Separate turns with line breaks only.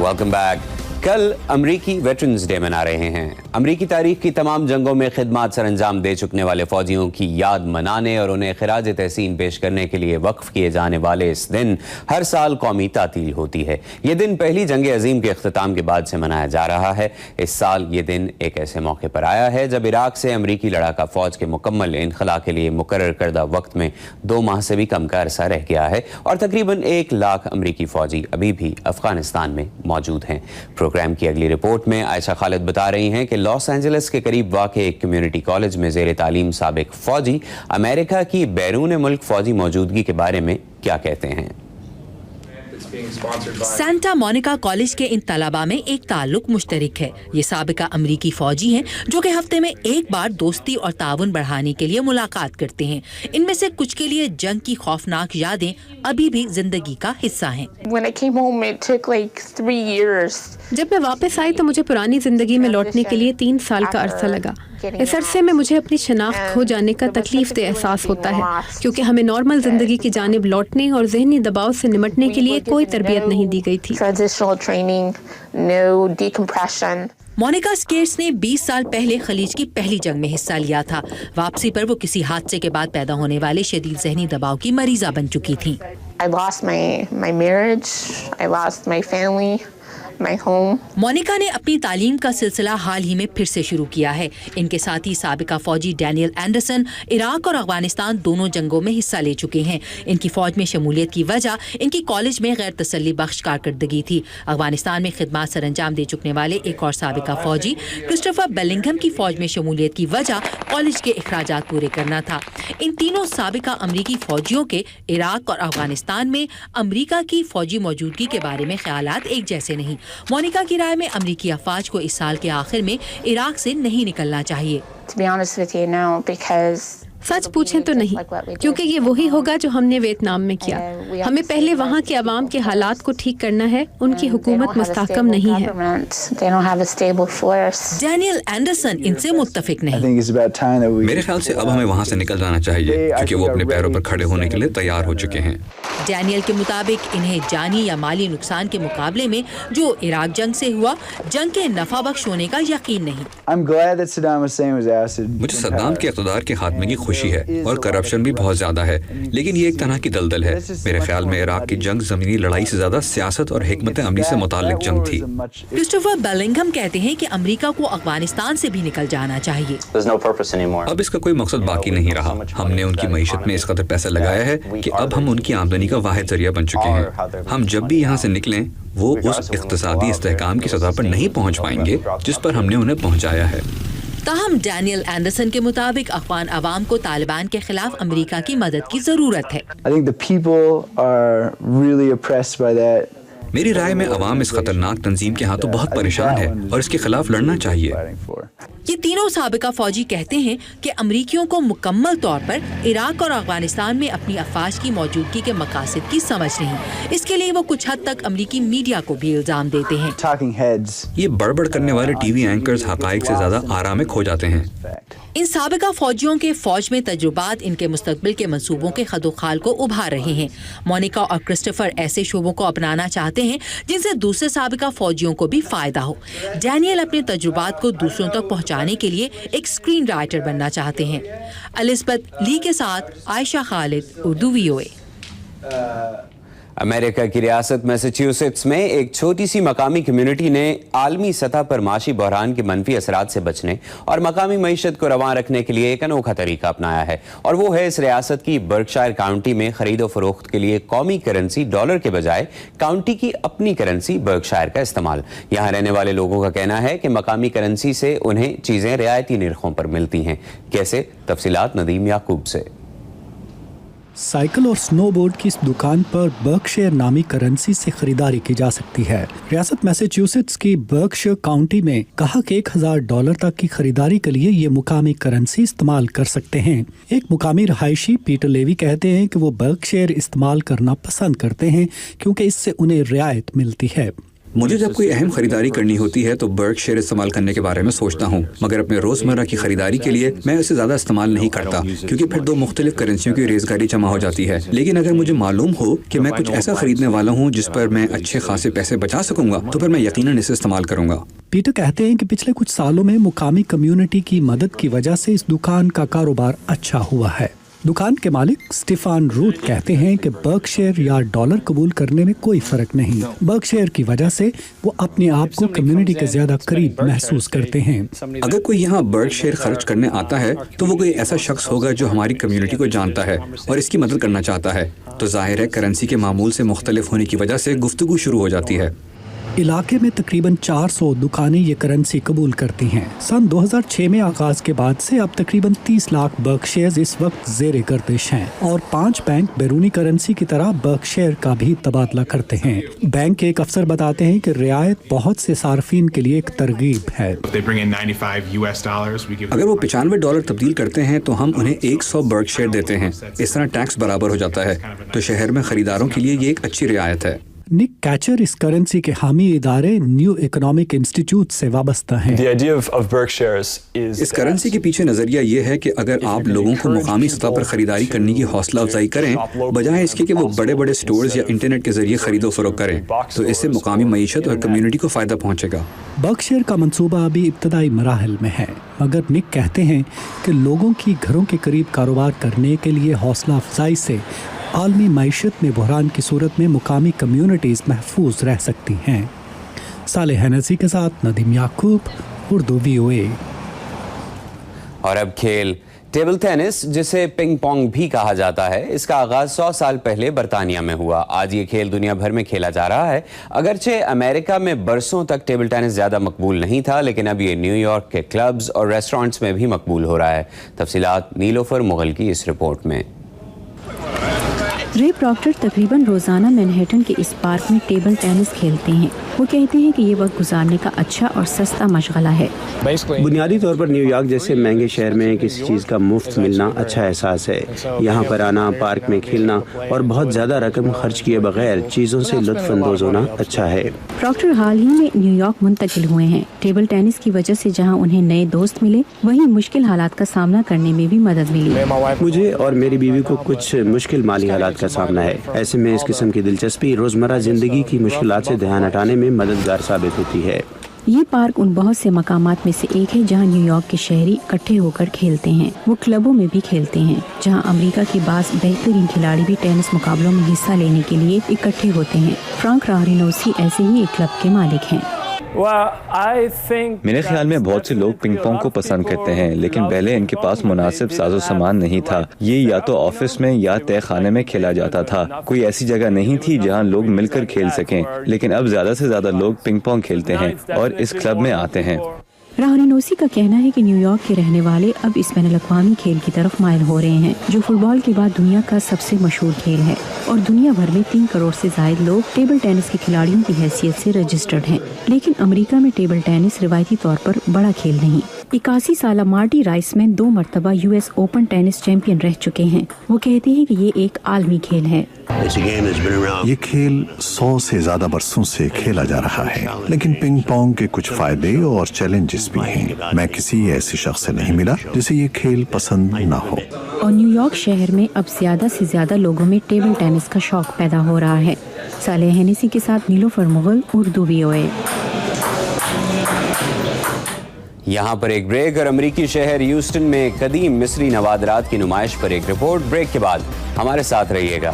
Welcome back. कल अमरीकी veterans day मना रहे हैं। अमरीकी तारीख की तमाम जंगों में खिदमत सर अंजाम दे चुकने वाले फौजियों की याद मनाने और उन्हें खिराज तहसीन पेश करने के लिए वक्फ किए जाने वाले इस दिन हर साल कौमी तातील होती है। ये दिन पहली जंग अजीम के अख्ताम के बाद से मनाया जा रहा है। इस साल ये दिन एक ऐसे मौके पर आया है जब इराक से अमरीकी लड़ाका फौज के मुकम्मल इनखला के लिए मुकर्रर करदा वक्त में 2 माह से भी कम का अरसा रह गया है और तकरीबन 1 लाख अमरीकी फौजी अभी भी अफगानिस्तान में मौजूद हैं। प्रोग्राम की अगली रिपोर्ट में आयशा खालिद बता रही हैं कि लॉस एंजलिस के करीब वाक़े एक कम्युनिटी कॉलेज में ज़ेर तालीम साबिक फौजी अमेरिका की बैरून मुल्क फौजी मौजूदगी के बारे में क्या कहते हैं।
सेंटा मोनिका कॉलेज के इन तलबा में एक ताल्लुक मुश्तरक है। ये साबिका अमरीकी फौजी हैं जो कि हफ्ते में एक बार दोस्ती और ताउन बढ़ाने के लिए मुलाकात करते हैं। इनमें से कुछ के लिए जंग की खौफनाक यादें अभी भी जिंदगी का हिस्सा हैं।
जब मैं वापस आई तो मुझे पुरानी जिंदगी में लौटने के लिए 3 साल का अरसा लगा। इस अरसे में मुझे अपनी शनाख्त खो जाने का तकलीफ दे एहसास होता है क्योंकि हमें नॉर्मल जिंदगी की जानिब लौटने और जहनी दबाव से निमटने के लिए कोई तरबियत नहीं दी गई थी।
मोनिका स्केट्स ने 20 साल पहले खलीज की पहली जंग में हिस्सा लिया था। वापसी पर वो किसी हादसे के बाद पैदा होने वाले शदीद जहनी दबाव की मरीजा बन चुकी थी। मोनिका ने अपनी तालीम का सिलसिला हाल ही में फिर से शुरू किया है। इनके साथ ही साबिका फौजी डैनियल एंडरसन इराक और अफगानिस्तान दोनों जंगों में हिस्सा ले चुके हैं। इनकी फौज में शमूलियत की वजह इनकी कॉलेज में गैर तसल्ली बख्श कारकर्दगी थी। अफगानिस्तान में खिदमत सर अंजाम दे चुकने वाले एक और साबिका फौजी क्रिस्टोफर बेलिंघम की फौज में शमूलियत की वजह कॉलेज के अखराजात पूरे करना था। इन तीनों साबिका अमरीकी फौजियों के इराक और अफगानिस्तान में अमरीका की फौजी मौजूदगी के बारे में ख्यालात एक जैसे नहीं। मोनिका की राय में अमरीकी अफवाज को इस साल के आखिर में इराक से नहीं निकलना चाहिए।
सच पूछें तो नहीं, क्योंकि ये वही होगा जो हमने वियतनाम में किया। हमें पहले वहाँ के अवाम के हालात को ठीक करना है। उनकी हुकूमत मुस्तहकम नहीं है।
डैनियल एंडरसन इनसे मुत्तफिक नहीं।
मेरे ख्याल से अब हमें वहाँ से निकल जाना चाहिए क्योंकि वो अपने पैरों पर खड़े होने के लिए तैयार हो चुके हैं।
डैनियल के मुताबिक इन्हें जानी या माली नुकसान के मुकाबले में जो इराक जंग से हुआ, जंग के नफा बख्श होने का यकीन नहीं।
मुझे सद्दाम के इक़्तिदार के खात्मे की खुशी है और करप्शन भी बहुत ज्यादा है, लेकिन ये एक तरह की दलदल है। मेरे ख्याल में इराक की जंग जमीनी लड़ाई से ज्यादा सियासत और हिकमत अमली से मुताल्लिक जंग थी।
क्रिस्टोफर बेलिंघम कहते हैं कि अमेरिका को अफगानिस्तान से भी निकल जाना चाहिए।
अब इसका कोई मकसद बाकी नहीं रहा। हमने उनकी मईशत में इस कदर पैसा लगाया है कि अब हम उनकी आमदनी का वाहिद जरिया बन चुके हैं। हम जब भी यहाँ से निकलें वो उस इख्तिसादी इस्तेहकाम की सतह पर नहीं पहुँच पाएंगे जिस पर हमने उन्हें पहुँचाया है।
ताहम डैनियल एंडरसन के मुताबिक अफगान अवाम को तालिबान के खिलाफ अमेरिका की मदद की जरूरत है।
मेरी राय में अवाम इस खतरनाक तंजीम के हाथों बहुत परेशान है और इसके खिलाफ लड़ना चाहिए।
ये तीनों साबिका फौजी कहते हैं कि अमरीकियों को मुकम्मल तौर पर इराक और अफगानिस्तान में अपनी अफवाज की मौजूदगी के मकासद की समझ नहीं। इसके लिए वो कुछ हद तक अमरीकी मीडिया को भी इल्जाम देते हैं।
ये बड़बड़ करने वाले टीवी एंकर्स हकाइक से ज्यादा आराम खो जाते हैं।
इन साबिका फौजियों के फौज में तजुर्बात इनके मुस्तकबिल के मंसूबों के खदोखाल को उभार रहे हैं। मोनिका और क्रिस्टोफर ऐसे शोबों को अपनाना चाहते हैं जिनसे दूसरे साबिका फौजियों को भी फायदा हो। डैनियल अपने तजुर्बात को दूसरों तक पहुंचाने के लिए एक स्क्रीन राइटर बनना चाहते हैं। एलिज़ाबेथ ली के साथ आयशा खालिद, उर्दू VOA।
अमेरिका की रियासत मैसाचुसेट्स में एक छोटी सी मकामी कम्युनिटी ने आलमी सतह पर माशी बहरान के मनफी असरात से बचने और मकामी मईशत को रवां रखने के लिए एक अनोखा तरीका अपनाया है और वो है इस रियासत की बर्कशायर काउंटी में खरीद और फरोख्त के लिए कौमी करेंसी डॉलर के बजाय काउंटी की अपनी करेंसी बर्कशायर का इस्तेमाल। यहाँ रहने वाले लोगों का कहना है कि मकामी करेंसी से उन्हें चीज़ें रियायती निर्खों पर मिलती हैं। कैसे? तफसीलात नदीम याकूब से।
साइकिल और स्नोबोर्ड की इस दुकान पर बर्कशायर नामी करेंसी से खरीदारी की जा सकती है। रियासत मैसाचुसेट्स की बर्कशायर काउंटी में कहा कि $1000 तक की खरीदारी के लिए ये मुकामी करेंसी इस्तेमाल कर सकते हैं। एक मुकामी रहायशी पीटर लेवी कहते हैं कि वो बर्कशायर इस्तेमाल करना पसंद करते हैं क्योंकि इससे उन्हें रियायत मिलती है।
مجھے جب کوئی اہم خریداری کرنی ہوتی ہے تو برک شیئر استعمال کرنے کے بارے میں سوچتا ہوں، مگر اپنے روزمرہ کی خریداری کے لیے میں اسے زیادہ استعمال نہیں کرتا کیونکہ پھر دو مختلف کرنسیوں کی ریزگاری جمع ہو جاتی ہے. لیکن اگر مجھے معلوم ہو کہ میں کچھ ایسا خریدنے والا ہوں جس پر میں اچھے خاصے پیسے بچا سکوں گا تو پھر میں یقیناً اسے استعمال کروں گا.
پیٹر کہتے ہیں کہ پچھلے کچھ سالوں میں مقامی کمیونٹی کی مدد کی وجہ سے اس دکان کا کاروبار اچھا ہوا ہے. دکان کے مالک اسٹیفان روت کہتے ہیں کہ برک شیئر یا ڈالر قبول کرنے میں کوئی فرق نہیں. برک شیئر کی وجہ سے وہ اپنے آپ کو کمیونٹی کے زیادہ قریب محسوس کرتے ہیں.
اگر کوئی یہاں برک شیئر خرچ کرنے آتا ہے تو وہ کوئی ایسا شخص ہوگا جو ہماری کمیونٹی کو جانتا ہے اور اس کی مدد کرنا چاہتا ہے. تو ظاہر ہے کرنسی کے معمول سے مختلف ہونے کی وجہ سے گفتگو شروع ہو جاتی ہے.
علاقے میں تقریباً 400 دکانیں یہ کرنسی قبول کرتی ہیں. سن 2006 میں آغاز کے بعد سے اب تقریباً 30 لاکھ برک شیئرز اس وقت زیر گردش ہیں اور 5 بینک بیرونی کرنسی کی طرح برک شیئر کا بھی تبادلہ کرتے ہیں. بینک کے ایک افسر بتاتے ہیں کہ رعایت بہت سے صارفین کے لیے ایک ترغیب ہے.
اگر وہ $95 تبدیل کرتے ہیں تو ہم انہیں 100 برک شیئر دیتے ہیں. اس طرح ٹیکس برابر ہو جاتا ہے. تو شہر میں خریداروں کے لیے یہ ایک اچھی رعایت ہے.
نک کیچر اس کرنسی کے حامی ادارے نیو اکنامک انسٹیٹیوٹ سے وابستہ ہیں.
اس کرنسی کے پیچھے نظریہ یہ ہے کہ اگر آپ لوگوں کو مقامی سطح پر خریداری کرنے کی حوصلہ افزائی کریں بجائے اس کے کہ وہ بڑے بڑے سٹورز یا انٹرنیٹ کے ذریعے خرید و فروخت کریں تو اس سے مقامی معیشت اور کمیونٹی کو فائدہ پہنچے گا.
برک شیئر کا منصوبہ ابھی ابتدائی مراحل میں ہے مگر نک کہتے ہیں کہ لوگوں کی گھروں کے قریب کاروبار کرنے کے لیے حوصلہ افزائی سے عالمی معیشت میں بحران کی صورت میں مقامی کمیونٹیز محفوظ رہ سکتی ہیں. صالح حنفی کے ساتھ ندیم یعقوب، اردو VOA.
اور اب کھیل. ٹیبل ٹینس جسے پنگ پونگ بھی کہا جاتا ہے، اس کا آغاز 100 سال پہلے برطانیہ میں ہوا. آج یہ کھیل دنیا بھر میں کھیلا جا رہا ہے. اگرچہ امریکہ میں برسوں تک ٹیبل ٹینس زیادہ مقبول نہیں تھا لیکن اب یہ نیو یارک کے کلبز اور ریسٹورنٹس میں بھی مقبول ہو رہا ہے. تفصیلات نیلوفر مغل کی اس رپورٹ میں.
رے پراکٹر تقریباً روزانہ مینہٹن کے اس پارک میں ٹیبل ٹینس کھیلتے ہیں. وہ کہتے ہیں کہ یہ وقت گزارنے کا اچھا اور سستا مشغلہ ہے.
بنیادی طور پر نیو یارک جیسے مہنگے شہر میں کسی چیز کا مفت ملنا اچھا احساس ہے. یہاں پر آنا، پارک میں کھیلنا اور بہت زیادہ رقم خرچ کیے بغیر چیزوں سے لطف اندوز ہونا اچھا ہے.
پراکٹر حال ہی میں نیو یارک منتقل ہوئے ہیں. ٹیبل ٹینس کی وجہ سے جہاں انہیں نئے دوست ملے وہیں مشکل حالات کا سامنا کرنے میں بھی مدد ملی.
مجھے اور میری بیوی کو کچھ مشکل مالی حالات کا سامنا ہے. ایسے میں اس قسم کی دلچسپی روزمرہ زندگی کی مشکلات سے دھیان ہٹانے میں مددگار ثابت ہوتی ہے.
یہ پارک ان بہت سے مقامات میں سے ایک ہے جہاں نیو یارک کے شہری اکٹھے ہو کر کھیلتے ہیں. وہ کلبوں میں بھی کھیلتے ہیں جہاں امریکہ کے بعض بہترین کھلاڑی بھی ٹینس مقابلوں میں حصہ لینے کے لیے اکٹھے ہوتے ہیں. فرانک راہرینوسی ایسے ہی ایک کلب کے مالک ہیں.
میرے خیال میں بہت سے لوگ پنگ پونگ کو پسند کرتے ہیں لیکن پہلے ان کے پاس مناسب ساز و سامان نہیں تھا. یہ یا تو آفس میں یا تہہ خانے میں کھیلا جاتا تھا. کوئی ایسی جگہ نہیں تھی جہاں لوگ مل کر کھیل سکیں. لیکن اب زیادہ سے زیادہ لوگ پنگ پونگ کھیلتے ہیں اور اس کلب میں آتے ہیں.
راہرینوسی کا کہنا ہے کہ نیو یارک کے رہنے والے اب اس بین الاقوامی کھیل کی طرف مائل ہو رہے ہیں جو فٹ بال کے بعد دنیا کا سب سے مشہور کھیل ہے اور دنیا بھر میں 3 کروڑ سے زائد لوگ ٹیبل ٹینس کے کھلاڑیوں کی حیثیت سے رجسٹرڈ ہیں. لیکن امریکہ میں ٹیبل ٹینس روایتی طور پر بڑا کھیل نہیں. 81 سالہ مارٹی رائس مین 2 مرتبہ US اوپن ٹینس چیمپئن رہ چکے ہیں. وہ کہتے ہیں کہ یہ ایک عالمی کھیل ہے.
یہ کھیل 100 سے زیادہ برسوں سے کھیلا جا رہا ہے لیکن پنگ پونگ کے کچھ فائدے اور چیلنجز بھی ہیں. میں کسی ایسے شخص سے نہیں ملا جسے یہ کھیل پسند نہ ہو.
اور نیو یارک شہر میں اب زیادہ سے زیادہ لوگوں میں ٹیبل ٹینس کا شوق پیدا ہو رہا ہے. صالح حنفی کے ساتھ نیلوفر مغل، اردو VOA.
یہاں پر ایک بریک اور امریکی شہر ہیوسٹن میں قدیم مصری نوادرات کی نمائش پر ایک رپورٹ. بریک کے بعد ہمارے ساتھ رہیے گا.